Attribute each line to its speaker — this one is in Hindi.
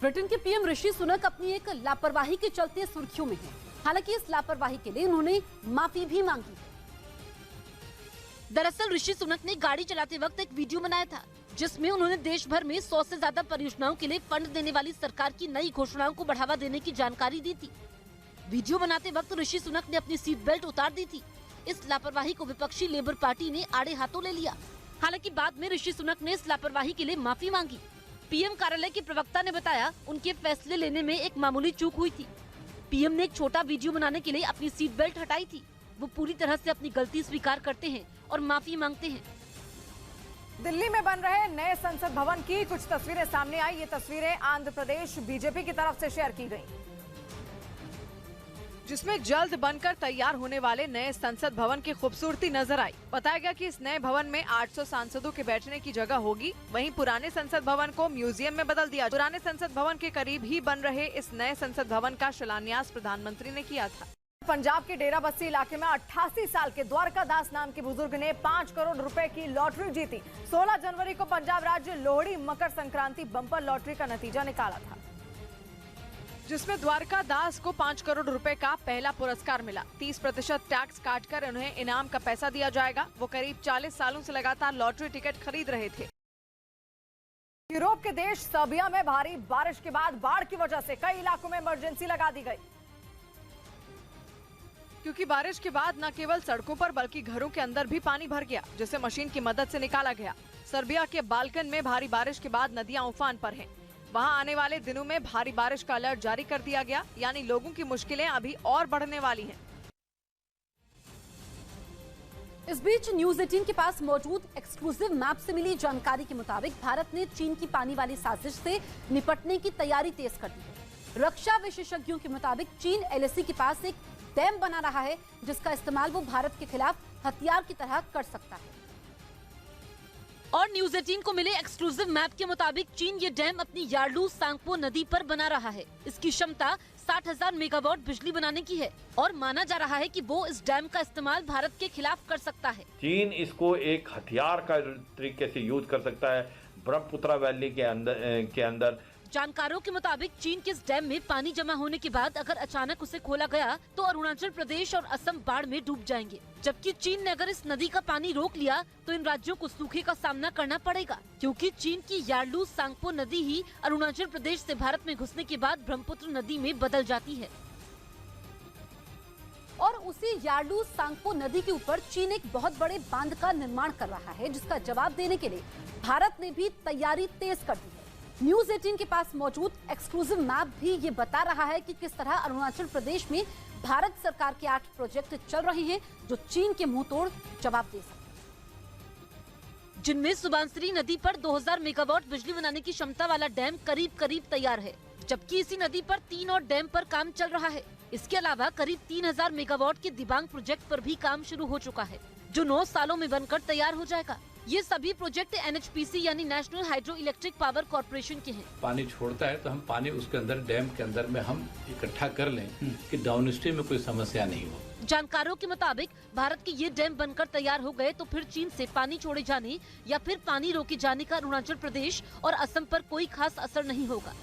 Speaker 1: ब्रिटेन के पीएम ऋषि सुनक अपनी एक लापरवाही के चलते सुर्खियों में हैं। हालांकि इस लापरवाही के लिए उन्होंने माफी भी मांगी। दरअसल ऋषि सुनक ने गाड़ी चलाते वक्त एक वीडियो बनाया था, जिसमें उन्होंने देश भर में 100 से ज्यादा परियोजनाओं के लिए फंड देने वाली सरकार की नई घोषणाओं को बढ़ावा देने की जानकारी दी थी। वीडियो बनाते वक्त ऋषि सुनक ने अपनी सीट बेल्ट उतार दी थी। इस लापरवाही को विपक्षी लेबर पार्टी ने आड़े हाथों ले लिया। हालांकि बाद में ऋषि सुनक ने इस लापरवाही के लिए माफी मांगी। पीएम कार्यालय के प्रवक्ता ने बताया, उनके फैसले लेने में एक मामूली चूक हुई थी। पीएम ने एक छोटा वीडियो बनाने के लिए अपनी सीट बेल्ट हटाई थी। वो पूरी तरह से अपनी गलती स्वीकार करते हैं और माफी मांगते हैं।
Speaker 2: दिल्ली में बन रहे नए संसद भवन की कुछ तस्वीरें सामने आई। ये तस्वीरें आंध्र प्रदेश बीजेपी की तरफ से शेयर की गई, जिसमें जल्द बनकर तैयार होने वाले नए संसद भवन की खूबसूरती नजर आई। बताया गया कि इस नए भवन में 800 सांसदों के बैठने की जगह होगी। वहीं पुराने संसद भवन को म्यूजियम में बदल दिया। पुराने संसद भवन के करीब ही बन रहे इस नए संसद भवन का शिलान्यास प्रधानमंत्री ने किया था। पंजाब के डेरा बस्सी इलाके में 88 साल के द्वारका दास नाम के बुजुर्ग ने 5 करोड़ रुपए की लॉटरी जीती। 16 जनवरी को पंजाब राज्य लोहड़ी मकर संक्रांति बम्पर लॉटरी का नतीजा निकाला था, जिसमें द्वारका दास को 5 करोड़ रुपए का पहला पुरस्कार मिला। 30% टैक्स काटकर उन्हें इनाम का पैसा दिया जाएगा। वो करीब 40 सालों से लगातार लॉटरी टिकट खरीद रहे थे। यूरोप के देश सर्बिया में भारी बारिश के बाद बाढ़ की वजह से कई इलाकों में इमरजेंसी लगा दी गई, क्योंकि बारिश के बाद न केवल सड़कों पर बल्कि घरों के अंदर भी पानी भर गया, जिसे मशीन की मदद से निकाला गया। सर्बिया के बाल्कन में भारी बारिश के बाद नदियां उफान पर हैं। वहां आने वाले दिनों में भारी बारिश का अलर्ट जारी कर दिया गया, यानी लोगों की मुश्किलें अभी और बढ़ने वाली हैं।
Speaker 1: इस बीच न्यूज 18 के पास मौजूद एक्सक्लूसिव मैप से मिली जानकारी के मुताबिक भारत ने चीन की पानी वाली साजिश से निपटने की तैयारी तेज कर दी है। रक्षा विशेषज्ञों के मुताबिक चीन एलएसी के पास एक डैम बना रहा है, जिसका इस्तेमाल वो भारत के खिलाफ हथियार की तरह कर सकता है। और न्यूज 18 को मिले एक्सक्लूसिव मैप के मुताबिक चीन ये डैम अपनी यार्लू सांगपो नदी पर बना रहा है। इसकी क्षमता 60,000 मेगावाट बिजली बनाने की है और माना जा रहा है कि वो इस डैम का इस्तेमाल भारत के खिलाफ कर सकता है।
Speaker 3: चीन इसको एक हथियार का तरीके से यूज कर सकता है ब्रह्मपुत्र वैली के अंदर।
Speaker 1: जानकारों के मुताबिक चीन के इस डैम में पानी जमा होने के बाद अगर अचानक उसे खोला गया तो अरुणाचल प्रदेश और असम बाढ़ में डूब जाएंगे। जबकि चीन ने अगर इस नदी का पानी रोक लिया तो इन राज्यों को सूखे का सामना करना पड़ेगा, क्योंकि चीन की यार्लू सांगपो नदी ही अरुणाचल प्रदेश से भारत में घुसने के बाद ब्रह्मपुत्र नदी में बदल जाती है। और उसी यार्लू सांगपो नदी के ऊपर चीन एक बहुत बड़े बांध का निर्माण कर रहा है, जिसका जवाब देने के लिए भारत ने भी तैयारी तेज कर दी है। न्यूज 18 के पास मौजूद एक्सक्लूसिव मैप भी ये बता रहा है कि किस तरह अरुणाचल प्रदेश में भारत सरकार के 8 प्रोजेक्ट चल रहे हैं, जो चीन के मुंह तोड़ जवाब दे सकते हैं। जिनमें सुबानसिरी नदी पर 2000 मेगावाट बिजली बनाने की क्षमता वाला डैम करीब तैयार है, जबकि इसी नदी पर 3 और डैम पर काम चल रहा है। इसके अलावा करीब 3000 मेगावाट के दिबांग प्रोजेक्ट पर भी काम शुरू हो चुका है, जो 9 सालों में बनकर तैयार हो जाएगा। ये सभी प्रोजेक्ट एनएचपीसी यानी national hydro electric power corporation के हैं।
Speaker 4: पानी छोड़ता है तो हम पानी उसके अंदर डैम के अंदर में हम इकट्ठा कर लें कि डाउनस्ट्रीम में कोई समस्या नहीं हो।
Speaker 1: जानकारों के मुताबिक भारत के ये डैम बनकर तैयार हो गए तो फिर चीन से पानी छोड़े जाने या फिर पानी रोके जाने का अरुणाचल प्रदेश और असम पर कोई खास असर नहीं होगा।